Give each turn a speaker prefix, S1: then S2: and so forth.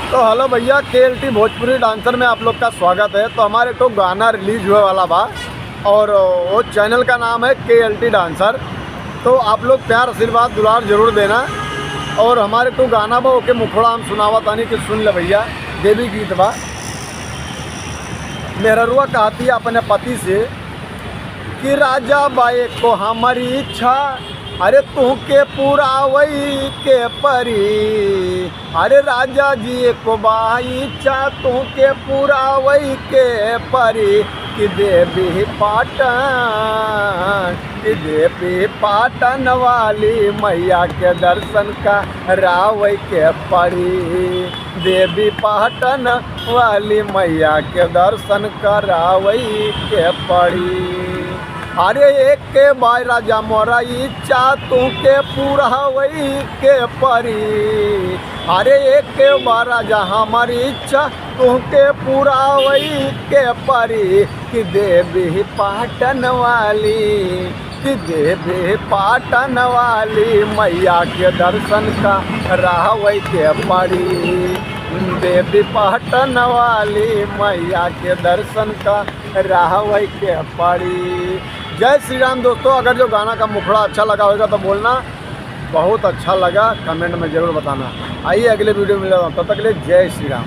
S1: तो हेलो भैया, KLT Bhojpuri dancer में आप लोग का स्वागत है। तो हमारे तो गाना रिलीज हुए वाला बा और वो चैनल का नाम है KLT डांसर। तो आप लोग प्यार आशीर्वाद दुलार जरूर देना। और हमारे तो गाना बा ओके मुखड़ा हम सुनावा तानी कि सुन ले भैया। देवी गीत बा। मेहरुआ कहती अपने पति से कि राजा बाए को हमारी इच्छा, अरे तू के पूरा वही के परी। अरे राजा जी को बाई इच्छा, तू के पूरा वही के परी। कि देवी पाटन, कि देवी पाटन वाली मैया के दर्शन का रावई के परी। देवी पाटन वाली मैया के दर्शन करावई के पड़ी। अरे एक के बाय राजा मोरा इच्छा, तू के पूरा वही के परी। अरे एक के बार राजा हमारी इच्छा, तू के पूरा वही के परी। कि देवी पाटन वाली, कि देवी पाटन वाली मैया के दर्शन का रावई के पड़ी। देवी पाटन वाली मैया के दर्शन का रावई के पड़ी। जय श्री राम दोस्तों। अगर जो गाना का मुखड़ा अच्छा लगा होगा तो बोलना, बहुत अच्छा लगा कमेंट में ज़रूर बताना। आइए अगले वीडियो में मिलेगा, तब तक के लिए जय श्री राम।